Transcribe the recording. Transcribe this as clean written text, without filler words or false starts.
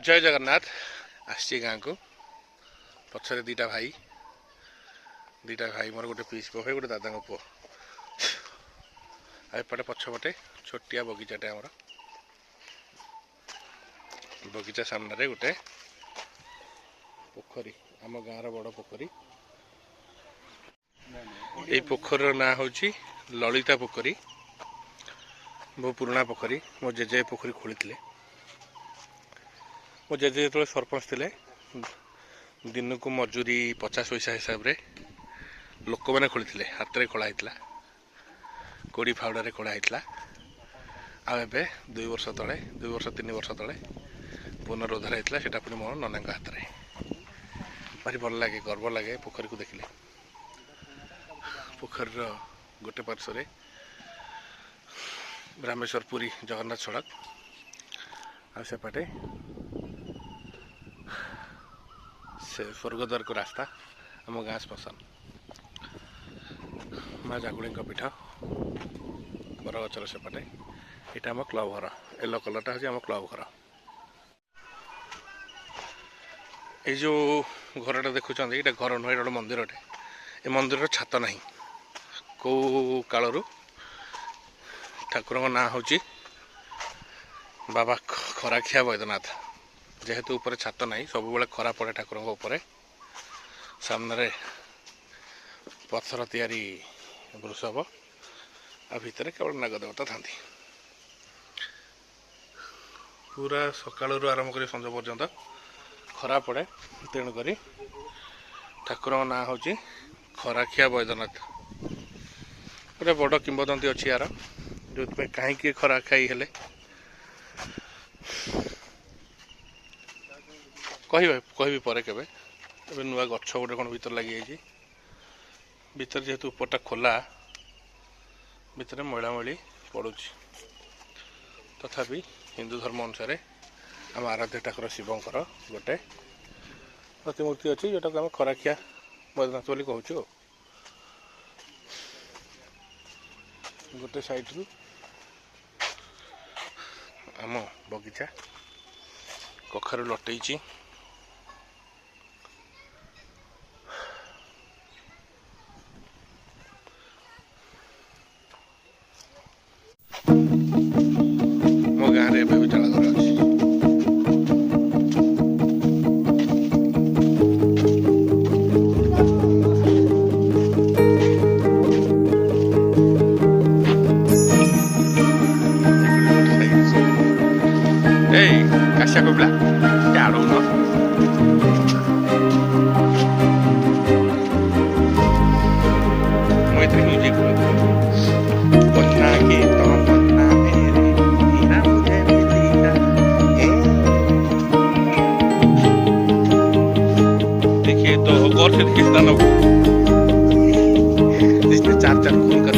जय जगन्नाथ आसी गाँ को पछरे दीटा भाई मोर गोटे पीस पुओ गोटे दादा पुओ एपटे पछपटे छोटिया बगीचाटे आमर बगीचा सामने गोटे पोखरी आम गाँव बड़ पोखरी ये पोखर ना हूँ ललिता पोखरी बहुत पुराना पोखरी मो जेजे पोखरी खोली मो जेजे जो सरपंच थे दिन को मजूरी 50 पैसा हिसाब रे लोक मैंने खोली हाथ में खोला कोड़ी फाउडा खोला आबे 2 वर्ष तले 2 वर्ष 3 वर्ष तले पुनरुद्धार होता है पुणी मो नना हाथ में भारी भल लगे गर्व लगे पोखरी को देखिले पोखर गोटे पार्श्व रामेश्वर पुरी जगन्नाथ सड़क आसेपटे से स्वर्गद्वार को रास्ता आम गाँ श्मशान माँ जागुड़ी पीठ बरगचर सेपटे यहाँ आम क्लब घर येलो कलरटा हूँ आम क्लब घर ये जो घरटा देखुं ये घर नुह गोटे मंदिर ये मंदिर छात ना कौ कालू ठाकुर ना हूँ बाबा खराखिया वैद्यनाथ जेहेतु ऊपर छात ना सब बेले खरा पड़े ठाकुर उपर सामने पत्थर तैयारी वृषभ आ भितर केवल नागदेवता था पूरा सकालू आरंभ कर संज पर्यंत खरा पड़े तेणुक ठाकुर ना हूँ खराखिया वैद्यनाथ गोटे बड़ किंवदंती अच्छी यार जो कहीं खरा खाई हेले कहि पर के नुआ गछ गोटे कौन भर लगी भर जेहेतु उपरटा खोला भितर मैला मैली पड़ू तथापि हिंदू धर्म अनुसार आम आराध्य ठाकुर शिवंकर गोटे प्रतिमूर्ति अच्छी जोटा को आम खराखिया वैद्यनाथ बोली कहूँ गोटे साइड रु आम बगीचा कखारु लटैची मो गाँव में भी चाल घर अच्छी Kasih aku bilang, jauh no. Mau itu music dulu. Pernah kita pernah beri, tidak boleh tidak. देखिए तो गौर से देखिए इसका ना इसमें 4 खोल कर